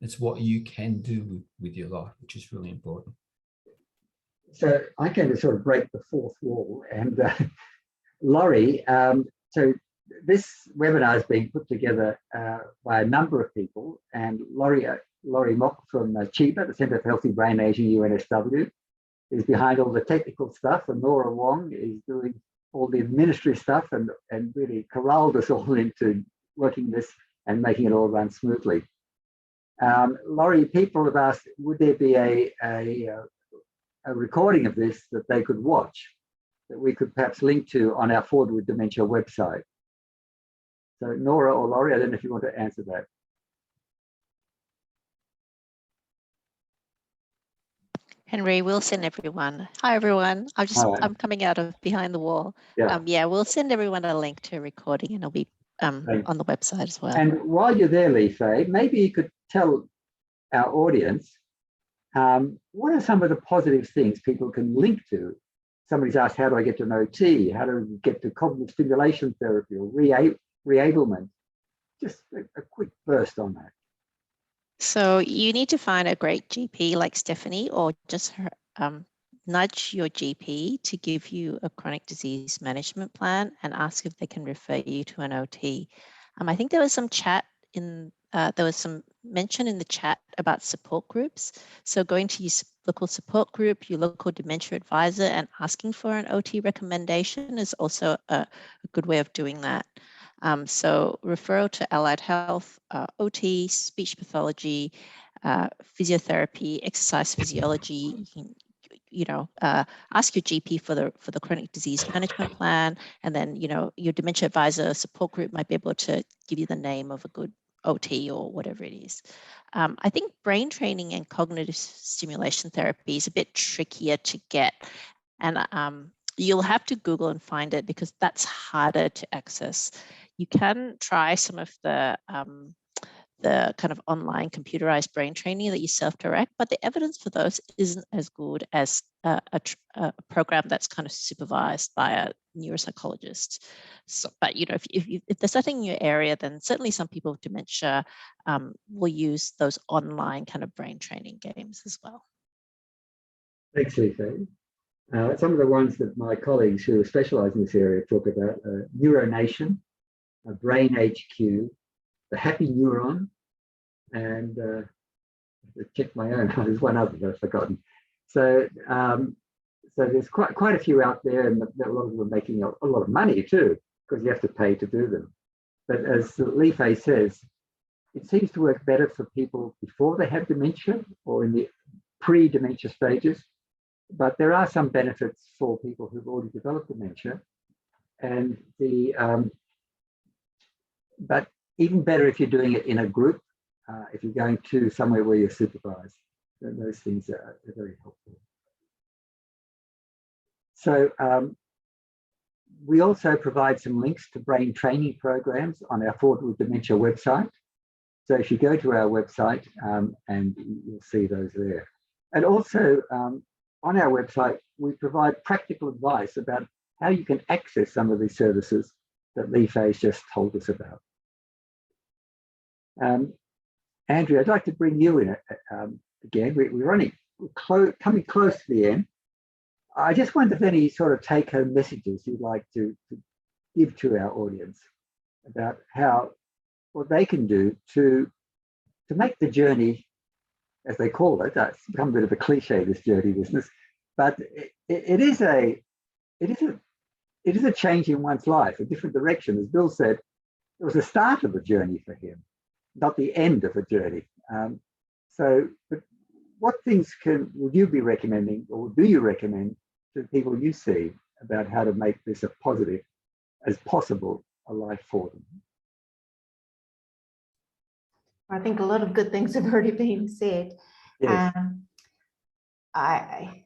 It's what you can do with your life, which is really important. So I came to sort of break the fourth wall, and Laurie, so this webinar is being put together by a number of people, and Laurie Mock from CHeBA, the Centre for Healthy Brain Aging, UNSW, is behind all the technical stuff, and Nora Wong is doing all the administrative stuff and really corralled us all into working this and making it all run smoothly. Laurie, people have asked, would there be a recording of this that they could watch, that we could perhaps link to on our Forward with Dementia website? So Nora or Laurie, I don't know if you want to answer that. Henry, we'll send everyone. Hi, everyone. I'm coming out of behind the wall. Yeah, we'll send everyone a link to a recording, and it'll be on the website as well. And while you're there, Lee Fay, maybe you could tell our audience what are some of the positive things people can link to. Somebody's asked, how do I get to an OT? How do I get to cognitive stimulation therapy or reablement? Just a quick burst on that. So you need to find a great GP like Stephanie, or just nudge your GP to give you a chronic disease management plan and ask if they can refer you to an OT. I think there was some some mention in the chat about support groups. So going to your local support group, your local dementia advisor, and asking for an OT recommendation is also a good way of doing that. So referral to allied health, OT, speech pathology, physiotherapy, exercise physiology. You can, ask your GP for the chronic disease management plan, and then your dementia advisor support group might be able to give you the name of a good OT or whatever it is. I think brain training and cognitive stimulation therapy is a bit trickier to get, and you'll have to Google and find it because that's harder to access. You can try some of the kind of online computerized brain training that you self-direct, but the evidence for those isn't as good as a program that's kind of supervised by a neuropsychologist. So, but if there's nothing in your area, then certainly some people with dementia will use those online kind of brain training games as well. Thanks, Lisa. Some of the ones that my colleagues who specialize in this area talk about: Neuronation, Brain HQ, the Happy Neuron, and check my own. There's one other that I've forgotten. So, so there's quite a few out there, and a lot of them are making a lot of money too, because you have to pay to do them. But as Lee Fay says, it seems to work better for people before they have dementia or in the pre-dementia stages. But there are some benefits for people who've already developed dementia, and but even better if you're doing it in a group, if you're going to somewhere where you're supervised, then those things are very helpful. So we also provide some links to brain training programs on our Forward with Dementia website. So if you go to our website and you'll see those there. And also on our website, we provide practical advice about how you can access some of these services that Lee Fei's just told us about. Andrea, I'd like to bring you in again. We're running coming close to the end. I just wonder if any sort of take-home messages you'd like to give to our audience about what they can do to make the journey, as they call it. That's become a bit of a cliche, this journey business, but it is a change in one's life, a different direction. As Bill said, it was the start of a journey for him, not the end of a journey. But what things would you be recommending, or do you recommend to people you see about how to make this a positive as possible a life for them? I think a lot of good things have already been said. Yes. I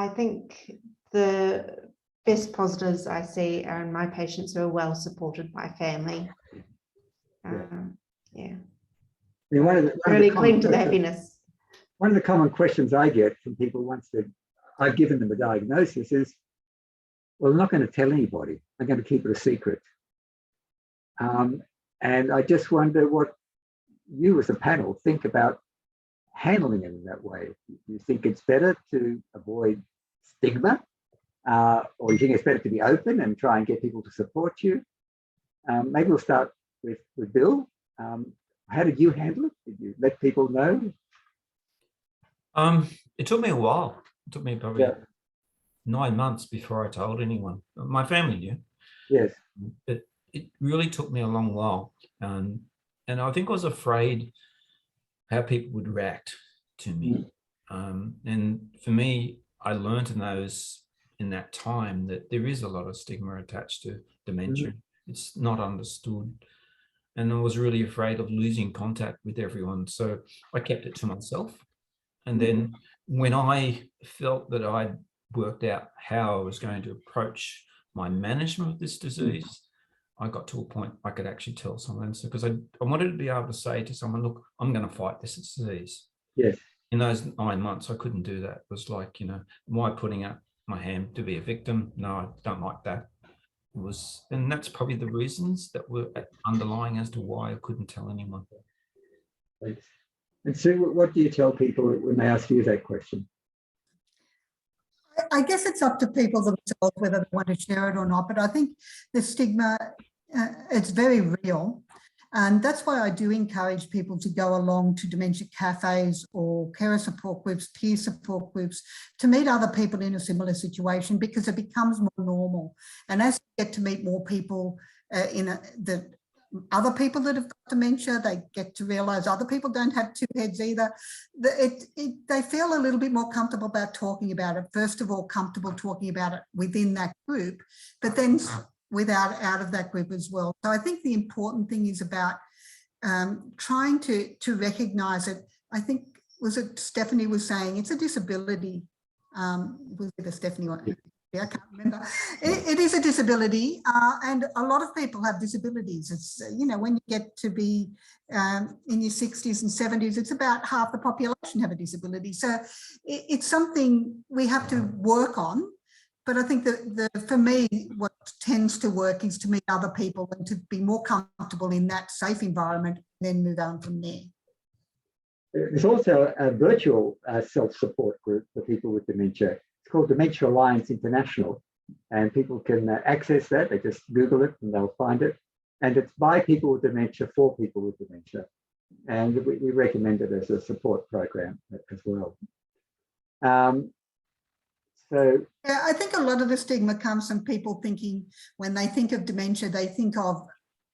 think the best positives I see are in my patients who are well supported by family. Yeah. I mean, really cling to the happiness. One of the common questions I get from people once I've given them a diagnosis is, well, I'm not going to tell anybody. I'm going to keep it a secret. And I just wonder what you as a panel think about handling it in that way. Do you think it's better to avoid stigma? Or do you think it's better to be open and try and get people to support you? Maybe we'll start with Bill. How did you handle it? Did you let people know? It took me a while. It took me probably 9 months before I told anyone. My family knew. Yes. But it really took me a long while. And I think I was afraid how people would react to me. And for me, I learned in that time that there is a lot of stigma attached to dementia. It's not understood. And I was really afraid of losing contact with everyone. So I kept it to myself. And then when I felt that I'd worked out how I was going to approach my management of this disease, I got to a point I could actually tell someone. So because I wanted to be able to say to someone, look, I'm going to fight this disease. Yes. In those 9 months, I couldn't do that. It was like, why putting up my hand to be a victim? No, I don't like that. And that's probably the reasons that were underlying as to why I couldn't tell anyone. Thanks. And Sue, what do you tell people when they ask you that question? I guess it's up to people themselves whether they want to share it or not, but I think the stigma, it's very real. And that's why I do encourage people to go along to dementia cafes or carer support groups, peer support groups, to meet other people in a similar situation, because it becomes more normal. And as you get to meet more people other people that have got dementia, they get to realise other people don't have two heads either. They feel a little bit more comfortable about talking about it. First of all, comfortable talking about it within that group, but then out of that group as well. So I think the important thing is about trying to recognise it. I think, was it Stephanie was saying, it's a disability. Was it a Stephanie one? I can't remember. It is a disability, and a lot of people have disabilities. It's, when you get to be in your 60s and 70s, it's about half the population have a disability. So it's something we have to work on. But I think that for me, what tends to work is to meet other people and to be more comfortable in that safe environment, and then move on from there. There's also a virtual self-support group for people with dementia. It's called Dementia Alliance International, and people can access that. They just Google it and they'll find it. And it's by people with dementia for people with dementia. And we recommend it as a support program as well. Yeah, I think a lot of the stigma comes from people thinking, when they think of dementia, they think of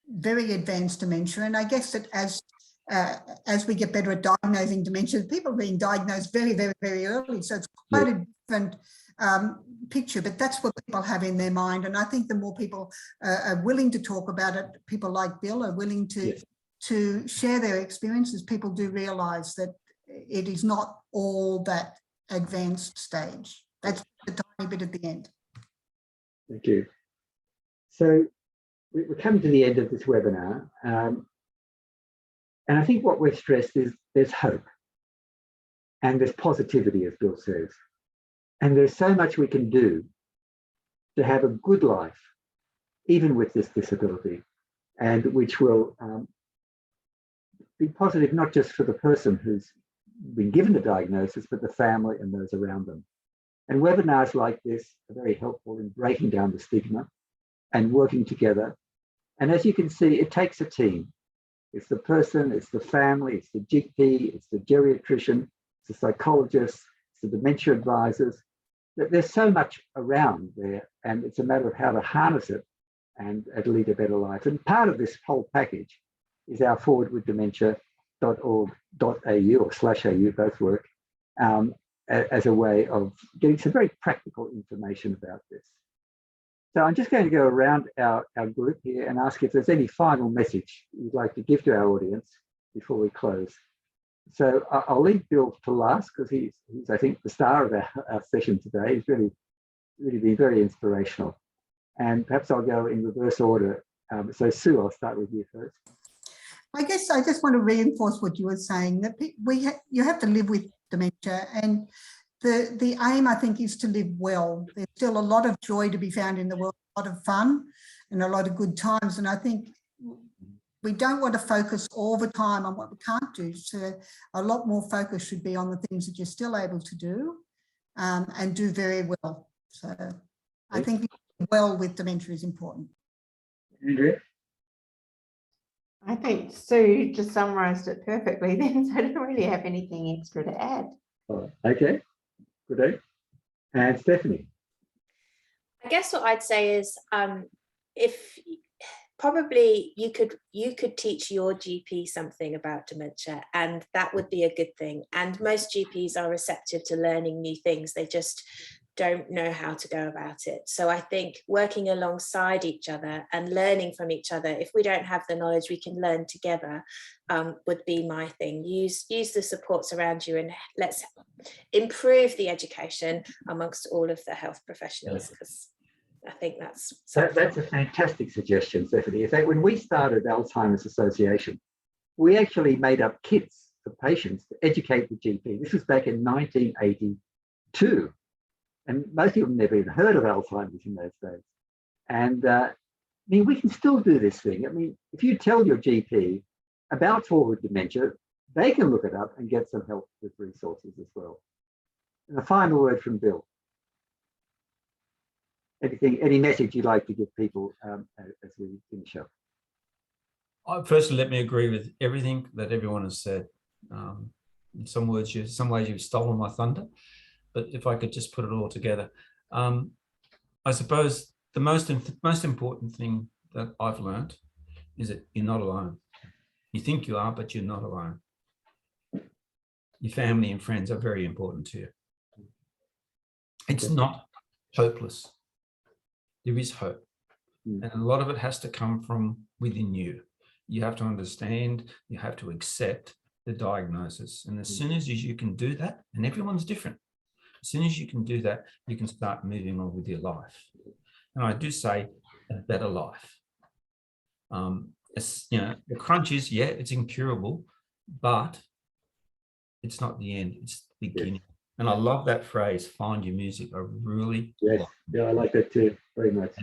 very advanced dementia. And I guess that as we get better at diagnosing dementia, people are being diagnosed very, very, very early. So it's quite a different picture, but that's what people have in their mind. And I think the more people are willing to talk about it, people like Bill are willing to share their experiences, people do realise that it is not all that advanced stage. That's a tiny bit at the end. Thank you. So we're coming to the end of this webinar. And I think what we've stressed is there's hope and there's positivity, as Bill says. And there's so much we can do to have a good life, even with this disability, and which will be positive not just for the person who's been given the diagnosis, but the family and those around them. And webinars like this are very helpful in breaking down the stigma and working together. And as you can see, it takes a team. It's the person, it's the family, it's the GP, it's the geriatrician, it's the psychologist, it's the dementia advisors. There's so much around there, and it's a matter of how to harness it and lead a better life. And part of this whole package is our forwardwithdementia.org.au or /au, both work, as a way of getting some very practical information about this. So I'm just going to go around our group here and ask if there's any final message you'd like to give to our audience before we close. So I'll leave Bill to last because he's I think, the star of our session today. He's really been very inspirational. And perhaps I'll go in reverse order. So Sue, I'll start with you first. I guess I just want to reinforce what you were saying, that you have to live with dementia, and the aim, I think, is to live well. There's still a lot of joy to be found in the world, a lot of fun and a lot of good times. And I think we don't want to focus all the time on what we can't do. So a lot more focus should be on the things that you're still able to do and do very well. So I think living well with dementia is important. Andrea? I think Sue just summarised it perfectly then, so I don't really have anything extra to add. Oh, okay, good day. And Stephanie? I guess what I'd say is if probably you could teach your GP something about dementia, and that would be a good thing. And most GPs are receptive to learning new things. They just don't know how to go about it. So I think working alongside each other and learning from each other, if we don't have the knowledge, we can learn together, would be my thing. Use the supports around you, and let's improve the education amongst all of the health professionals, because I think that's a fantastic suggestion, Stephanie. In fact, when we started Alzheimer's Association, we actually made up kits for patients to educate the GP. This was back in 1982. And most people never even heard of Alzheimer's in those days. And I mean, we can still do this thing. I mean, if you tell your GP about forward dementia, they can look it up and get some help with resources as well. And a final word from Bill. Any message you'd like to give people as we finish up? Firstly, let me agree with everything that everyone has said. In some ways you've stolen my thunder, but if I could just put it all together, I suppose the most important thing that I've learned is that you're not alone. You think you are, but you're not alone. Your family and friends are very important to you. It's not hopeless. There is hope. And a lot of it has to come from within you. You have to understand, you have to accept the diagnosis. And as soon as you can do that, and everyone's different, as soon as you can do that, you can start moving on with your life. And I do say a better life. It's, you know, the crunch is, yeah, it's incurable, but it's not the end, it's the beginning. And I love that phrase, find your music. I really Yes, yeah, I like that too, very much.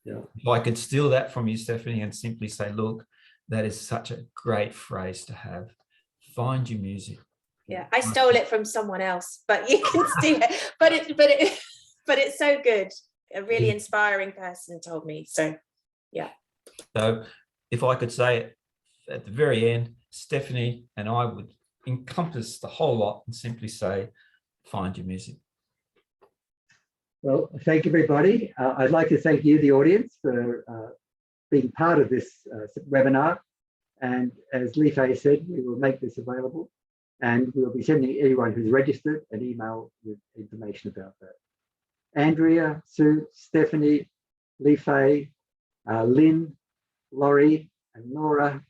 Yeah. If I could steal that from you, Stephanie, and simply say, look, that is such a great phrase to have. Find your music. Yeah, I stole it from someone else, but you can steal it. But it's so good. A really inspiring person told me. So, yeah. So, if I could say it at the very end, Stephanie and I would encompass the whole lot and simply say, find your music. Well, thank you, everybody. I'd like to thank you, the audience, for being part of this webinar. And as Li-Fei said, we will make this available, and we'll be sending anyone who's registered an email with information about that. Andrea, Sue, Stephanie, Li-Fei, Lynn, Laurie, and Nora,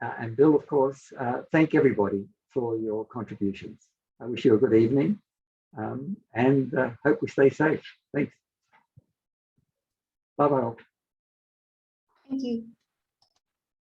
and Bill, of course, thank everybody for your contributions. I wish you a good evening, and hope we stay safe. Thanks. Bye-bye. Thank you.